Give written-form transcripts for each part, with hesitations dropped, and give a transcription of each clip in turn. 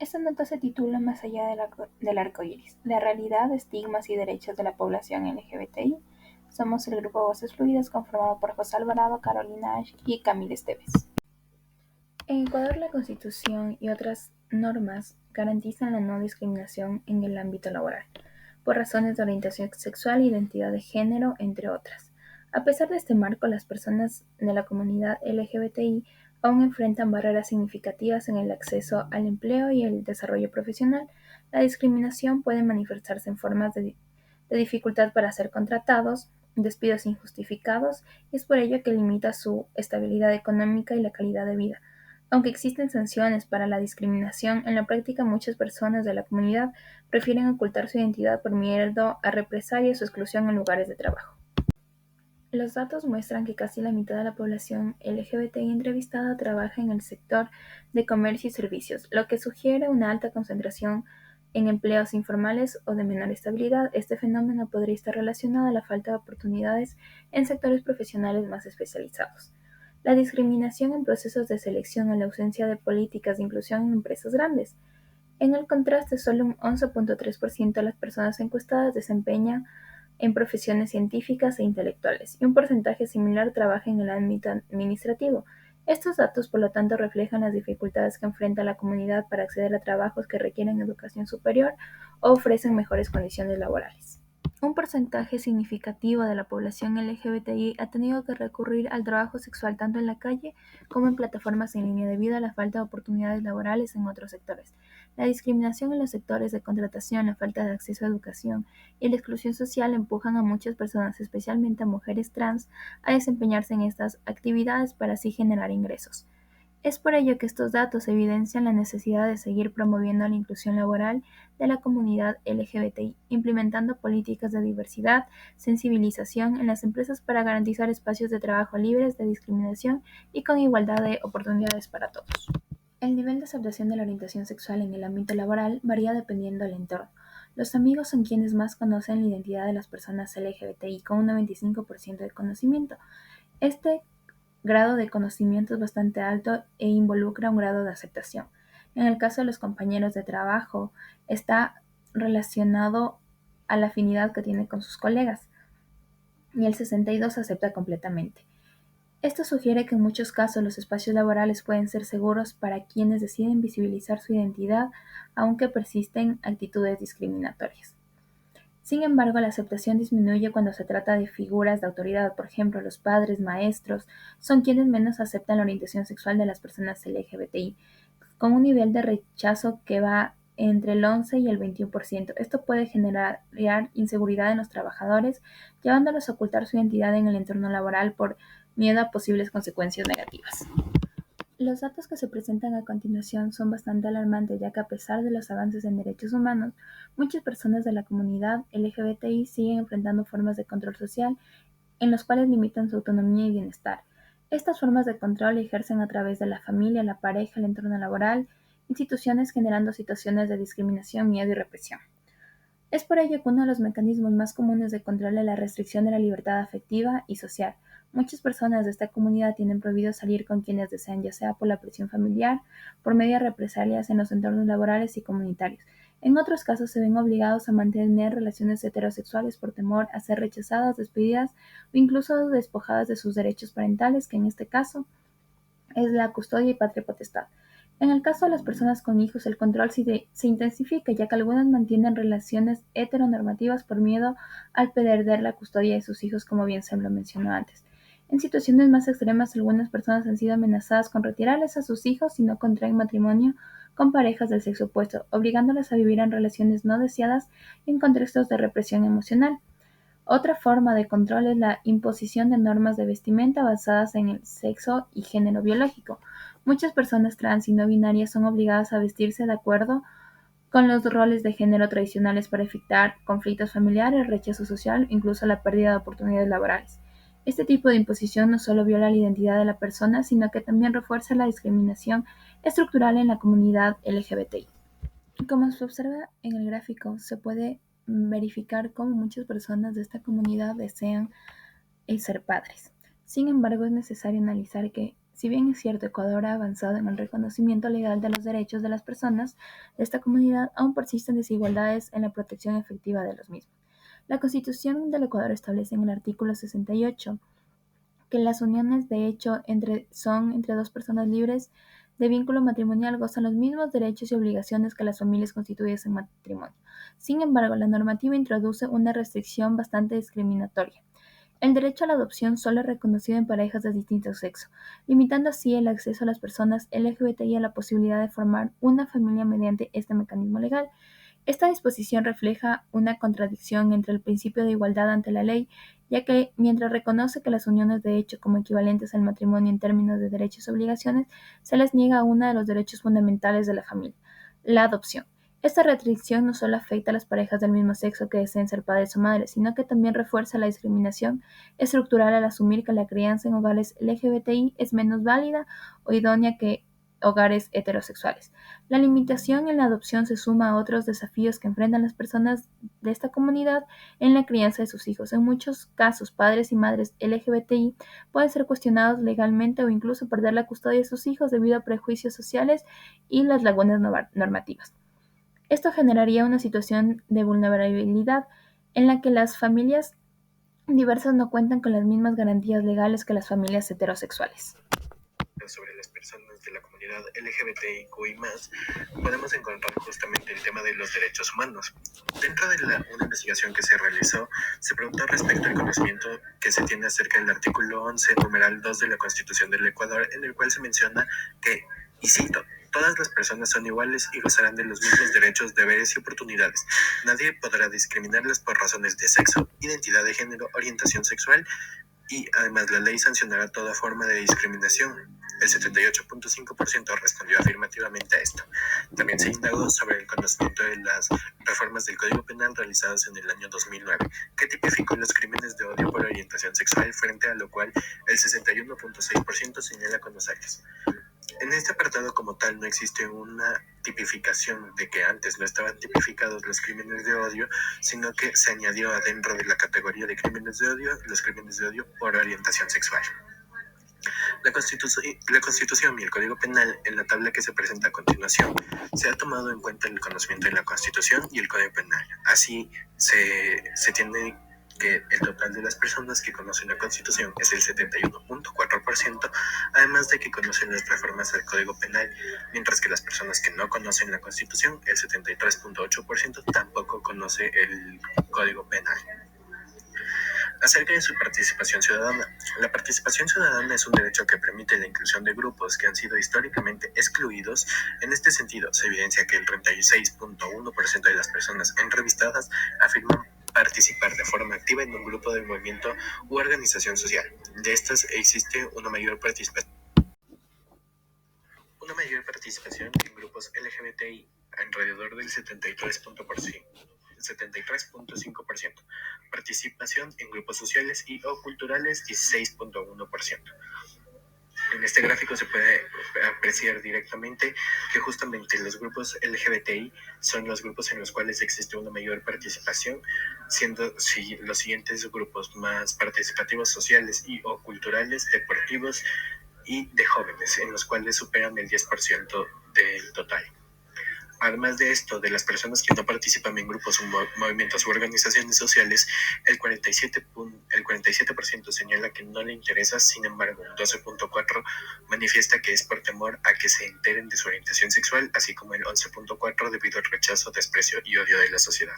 Esta nota se titula Más allá del arco iris, la realidad, estigmas y derechos de la población LGBTI. Somos el grupo Voces Fluidas conformado por José Alvarado, Carolina Ash y Camila Esteves. En Ecuador, la Constitución y otras normas garantizan la no discriminación en el ámbito laboral, por razones de orientación sexual e identidad de género, entre otras. A pesar de este marco, las personas de la comunidad LGBTI aún enfrentan barreras significativas en el acceso al empleo y el desarrollo profesional. La discriminación puede manifestarse en formas de dificultad para ser contratados, despidos injustificados, y es por ello que limita su estabilidad económica y la calidad de vida. Aunque existen sanciones para la discriminación, en la práctica muchas personas de la comunidad prefieren ocultar su identidad por miedo a represalias o exclusión en lugares de trabajo. Los datos muestran que casi la mitad de la población LGBTI entrevistada trabaja en el sector de comercio y servicios, lo que sugiere una alta concentración en empleos informales o de menor estabilidad. Este fenómeno podría estar relacionado a la falta de oportunidades en sectores profesionales más especializados. La discriminación en procesos de selección o la ausencia de políticas de inclusión en empresas grandes. En el contraste, solo un 11.3% de las personas encuestadas desempeña en profesiones científicas e intelectuales, y un porcentaje similar trabaja en el ámbito administrativo. Estos datos, por lo tanto, reflejan las dificultades que enfrenta la comunidad para acceder a trabajos que requieren educación superior o ofrecen mejores condiciones laborales. Un porcentaje significativo de la población LGBTI ha tenido que recurrir al trabajo sexual tanto en la calle como en plataformas en línea debido a la falta de oportunidades laborales en otros sectores. La discriminación en los sectores de contratación, la falta de acceso a educación y la exclusión social empujan a muchas personas, especialmente a mujeres trans, a desempeñarse en estas actividades para así generar ingresos. Es por ello que estos datos evidencian la necesidad de seguir promoviendo la inclusión laboral de la comunidad LGBTI, implementando políticas de diversidad, sensibilización en las empresas para garantizar espacios de trabajo libres de discriminación y con igualdad de oportunidades para todos. El nivel de aceptación de la orientación sexual en el ámbito laboral varía dependiendo del entorno. Los amigos son quienes más conocen la identidad de las personas LGBTI, con un 95% de conocimiento. Este grado de conocimiento es bastante alto e involucra un grado de aceptación. En el caso de los compañeros de trabajo, está relacionado a la afinidad que tiene con sus colegas, y el 62% acepta completamente. Esto sugiere que en muchos casos los espacios laborales pueden ser seguros para quienes deciden visibilizar su identidad, aunque persisten actitudes discriminatorias. Sin embargo, la aceptación disminuye cuando se trata de figuras de autoridad. Por ejemplo, los padres, maestros, son quienes menos aceptan la orientación sexual de las personas LGBTI, con un nivel de rechazo que va entre el 11 y el 21%. Esto puede generar inseguridad en los trabajadores, llevándolos a ocultar su identidad en el entorno laboral por miedo a posibles consecuencias negativas. Los datos que se presentan a continuación son bastante alarmantes, ya que a pesar de los avances en derechos humanos, muchas personas de la comunidad LGBTI siguen enfrentando formas de control social en los cuales limitan su autonomía y bienestar. Estas formas de control ejercen a través de la familia, la pareja, el entorno laboral, instituciones, generando situaciones de discriminación, miedo y represión. Es por ello que uno de los mecanismos más comunes de control es la restricción de la libertad afectiva y social. Muchas personas de esta comunidad tienen prohibido salir con quienes desean, ya sea por la presión familiar, por medio de represalias en los entornos laborales y comunitarios. En otros casos se ven obligados a mantener relaciones heterosexuales por temor a ser rechazadas, despedidas o incluso despojadas de sus derechos parentales, que en este caso es la custodia y patria potestad. En el caso de las personas con hijos, el control se intensifica, ya que algunas mantienen relaciones heteronormativas por miedo al perder la custodia de sus hijos, como bien se lo mencionó antes. En situaciones más extremas, algunas personas han sido amenazadas con retirarles a sus hijos si no contraen matrimonio con parejas del sexo opuesto, obligándolas a vivir en relaciones no deseadas y en contextos de represión emocional. Otra forma de control es la imposición de normas de vestimenta basadas en el sexo y género biológico. Muchas personas trans y no binarias son obligadas a vestirse de acuerdo con los roles de género tradicionales para evitar conflictos familiares, rechazo social, incluso la pérdida de oportunidades laborales. Este tipo de imposición no solo viola la identidad de la persona, sino que también refuerza la discriminación estructural en la comunidad LGBTI. Como se observa en el gráfico, se puede verificar cómo muchas personas de esta comunidad desean ser padres. Sin embargo, es necesario analizar que Si bien es cierto, Ecuador ha avanzado en el reconocimiento legal de los derechos de las personas de esta comunidad, aún persisten desigualdades en la protección efectiva de los mismos. La Constitución del Ecuador establece en el artículo 68 que las uniones de hecho son entre dos personas libres de vínculo matrimonial gozan los mismos derechos y obligaciones que las familias constituidas en matrimonio. Sin embargo, la normativa introduce una restricción bastante discriminatoria. El derecho a la adopción solo es reconocido en parejas de distinto sexo, limitando así el acceso a las personas LGBTI a la posibilidad de formar una familia mediante este mecanismo legal. Esta disposición refleja una contradicción entre el principio de igualdad ante la ley, ya que mientras reconoce que las uniones de hecho como equivalentes al matrimonio en términos de derechos y obligaciones, se les niega uno de los derechos fundamentales de la familia, la adopción. Esta restricción no solo afecta a las parejas del mismo sexo que deseen ser padres o madres, sino que también refuerza la discriminación estructural al asumir que la crianza en hogares LGBTI es menos válida o idónea que hogares heterosexuales. La limitación en la adopción se suma a otros desafíos que enfrentan las personas de esta comunidad en la crianza de sus hijos. En muchos casos, padres y madres LGBTI pueden ser cuestionados legalmente o incluso perder la custodia de sus hijos debido a prejuicios sociales y las lagunas normativas. Esto generaría una situación de vulnerabilidad en la que las familias diversas no cuentan con las mismas garantías legales que las familias heterosexuales. Sobre las personas de la comunidad LGBTIQI+, podemos encontrar justamente el tema de los derechos humanos. Dentro de una investigación que se realizó, se preguntó respecto al conocimiento que se tiene acerca del artículo 11, numeral 2 de la Constitución del Ecuador, en el cual se menciona que, y cito, todas las personas son iguales y gozarán de los mismos derechos, deberes y oportunidades. Nadie podrá discriminarlas por razones de sexo, identidad de género, orientación sexual, y además la ley sancionará toda forma de discriminación. El 78.5% respondió afirmativamente a esto. También se indagó sobre el conocimiento de las reformas del Código Penal realizadas en el año 2009, que tipificó los crímenes de odio por orientación sexual, frente a lo cual el 61.6% señala conocerlos. En este apartado como tal no existe una tipificación de que antes no estaban tipificados los crímenes de odio, sino que se añadió adentro de la categoría de crímenes de odio los crímenes de odio por orientación sexual. La Constitución y el Código Penal, en la tabla que se presenta a continuación, se ha tomado en cuenta el conocimiento de la Constitución y el Código Penal. Así se tiene que el total de las personas que conocen la Constitución es el 71.4%, además de que conocen las reformas del Código Penal, mientras que las personas que no conocen la Constitución, el 73.8%, tampoco conoce el Código Penal. Acerca de su participación ciudadana. La participación ciudadana es un derecho que permite la inclusión de grupos que han sido históricamente excluidos. En este sentido, se evidencia que el 36.1% de las personas entrevistadas afirman participar de forma activa en un grupo de movimiento u organización social. De estas existe una mayor participación en grupos LGBTI, alrededor del 73.5%. Participación en grupos sociales y o culturales, 16.1%. En este gráfico se puede apreciar directamente que justamente los grupos LGBTI son los grupos en los cuales existe una mayor participación, siendo los siguientes grupos más participativos sociales y o culturales, deportivos y de jóvenes, en los cuales superan el 10% del total. Además de esto, de las personas que no participan en grupos, movimientos u organizaciones sociales, el 47% señala que no le interesa. Sin embargo, el 12.4% manifiesta que es por temor a que se enteren de su orientación sexual, así como el 11.4% debido al rechazo, desprecio y odio de la sociedad.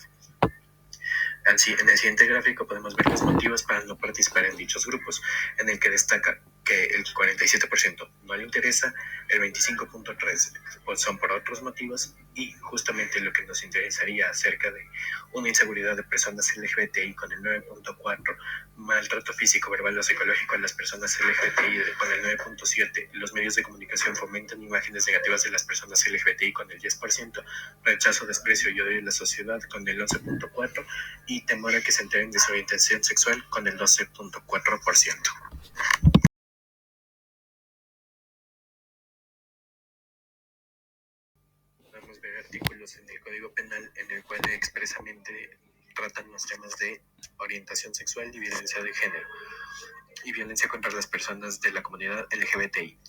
Así, en el siguiente gráfico podemos ver los motivos para no participar en dichos grupos, en el que destaca que el 47% no le interesa, el 25.3% son por otros motivos, y justamente lo que nos interesaría acerca de una inseguridad de personas LGBTI con el 9.4%, maltrato físico, verbal o psicológico a las personas LGBTI con el 9.7%, los medios de comunicación fomentan imágenes negativas de las personas LGBTI con el 10%, rechazo, desprecio y odio de la sociedad con el 11.4%, y temor a que se enteren de su orientación sexual con el 12.4%. Podemos ver artículos en el Código Penal en el cual expresamente tratan los temas de orientación sexual y violencia de género. y violencia contra las personas de la comunidad LGBTI.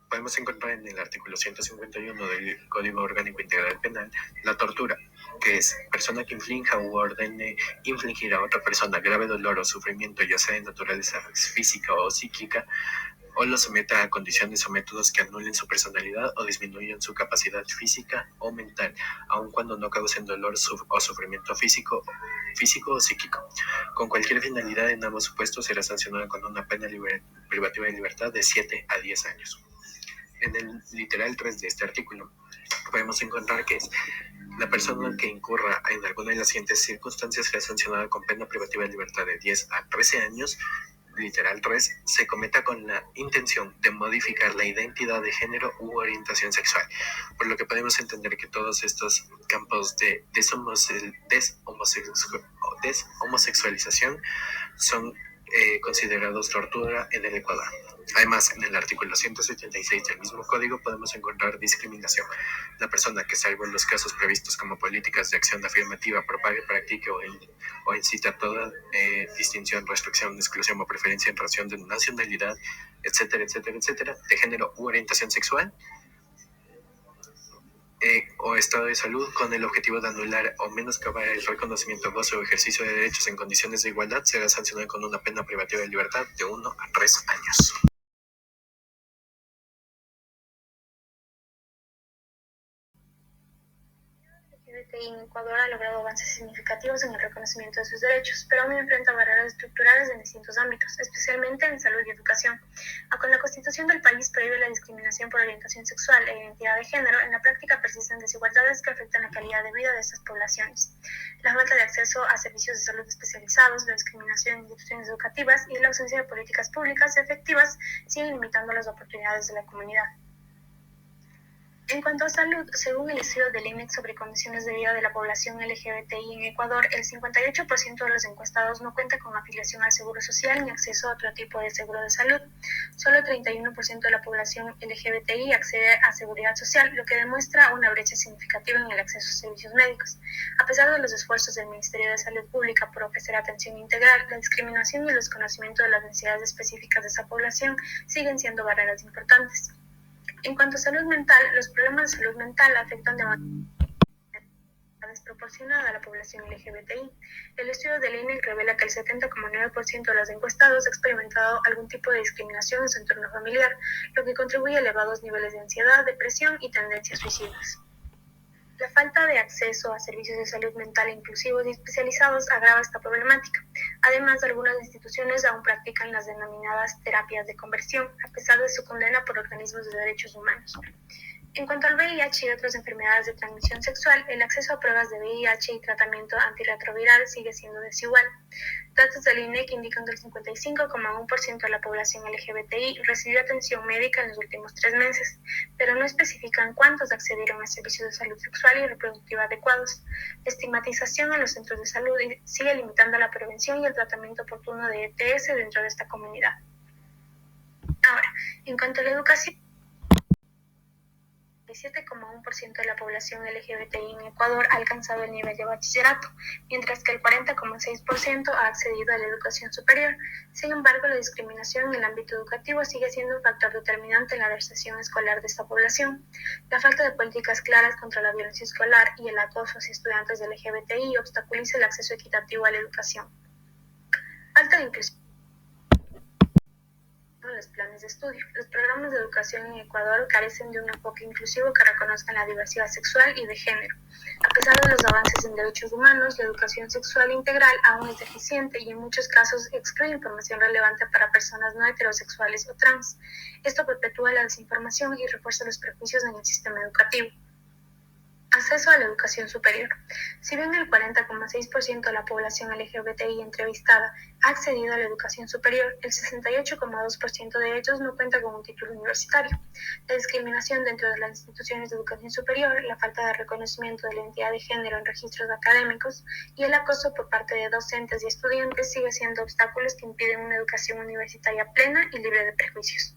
Podemos encontrar en el artículo 151 del Código Orgánico Integral Penal la tortura, que es persona que inflinja u ordene infligir a otra persona grave dolor o sufrimiento, ya sea de naturaleza física o psíquica, o lo someta a condiciones o métodos que anulen su personalidad o disminuyan su capacidad física o mental, aun cuando no causen dolor o sufrimiento físico o psíquico. Con cualquier finalidad en ambos supuestos será sancionado con una pena privativa de libertad de 7 a 10 años. En el literal 3 de este artículo podemos encontrar que es la persona que incurra en alguna de las siguientes circunstancias será sancionada con pena privativa de libertad de 10 a 13 años. Literal 3, se cometa con la intención de modificar la identidad de género u orientación sexual, por lo que podemos entender que todos estos campos de deshomosexualización son considerados tortura en el Ecuador. Además, en el artículo 176 del mismo código podemos encontrar discriminación. La persona que, salvo en los casos previstos como políticas de acción afirmativa, propague, practique o incita a toda distinción, restricción, exclusión o preferencia en razón de nacionalidad, etcétera, etcétera, etcétera, de género u orientación sexual, o estado de salud con el objetivo de anular o menoscabar el reconocimiento, goce o ejercicio de derechos en condiciones de igualdad, será sancionado con una pena privativa de libertad de 1 a 3 años. En Ecuador ha logrado avances significativos en el reconocimiento de sus derechos, pero aún enfrenta barreras estructurales en distintos ámbitos, especialmente en salud y educación. Aunque la Constitución del país prohíbe la discriminación por orientación sexual e identidad de género, en la práctica persisten desigualdades que afectan la calidad de vida de estas poblaciones. La falta de acceso a servicios de salud especializados, la discriminación en instituciones educativas y la ausencia de políticas públicas efectivas siguen limitando las oportunidades de la comunidad. En cuanto a salud, según el estudio del INEC sobre condiciones de vida de la población LGBTI en Ecuador, el 58% de los encuestados no cuenta con afiliación al Seguro Social ni acceso a otro tipo de seguro de salud. Solo 31% de la población LGBTI accede a seguridad social, lo que demuestra una brecha significativa en el acceso a servicios médicos. A pesar de los esfuerzos del Ministerio de Salud Pública por ofrecer atención integral, la discriminación y el desconocimiento de las necesidades específicas de esa población siguen siendo barreras importantes. En cuanto a salud mental, los problemas de salud mental afectan de manera desproporcionada a la población LGBTI. El estudio del INEC revela que el 70,9% de los encuestados ha experimentado algún tipo de discriminación en su entorno familiar, lo que contribuye a elevados niveles de ansiedad, depresión y tendencias suicidas. La falta de acceso a servicios de salud mental inclusivos y especializados agrava esta problemática. Además, algunas instituciones aún practican las denominadas terapias de conversión, a pesar de su condena por organismos de derechos humanos. En cuanto al VIH y otras enfermedades de transmisión sexual, el acceso a pruebas de VIH y tratamiento antirretroviral sigue siendo desigual. Datos del INEC indican que el 55,1% de la población LGBTI recibió atención médica en los últimos 3 meses, pero no especifican cuántos accedieron a servicios de salud sexual y reproductiva adecuados. La estigmatización en los centros de salud sigue limitando la prevención y el tratamiento oportuno de ETS dentro de esta comunidad. Ahora, en cuanto a la educación, el 7,1% de la población LGBTI en Ecuador ha alcanzado el nivel de bachillerato, mientras que el 40,6% ha accedido a la educación superior. Sin embargo, la discriminación en el ámbito educativo sigue siendo un factor determinante en la deserción escolar de esta población. La falta de políticas claras contra la violencia escolar y el acoso hacia estudiantes LGBTI obstaculiza el acceso equitativo a la educación. Falta de inclusión en los planes de estudio. Los programas de educación en Ecuador carecen de un enfoque inclusivo que reconozca la diversidad sexual y de género. A pesar de los avances en derechos humanos, la educación sexual integral aún es deficiente y en muchos casos excluye información relevante para personas no heterosexuales o trans. Esto perpetúa la desinformación y refuerza los prejuicios en el sistema educativo. Acceso a la educación superior. Si bien el 40,6% de la población LGBTI entrevistada ha accedido a la educación superior, el 68,2% de ellos no cuenta con un título universitario. La discriminación dentro de las instituciones de educación superior, la falta de reconocimiento de la identidad de género en registros académicos y el acoso por parte de docentes y estudiantes sigue siendo obstáculos que impiden una educación universitaria plena y libre de prejuicios.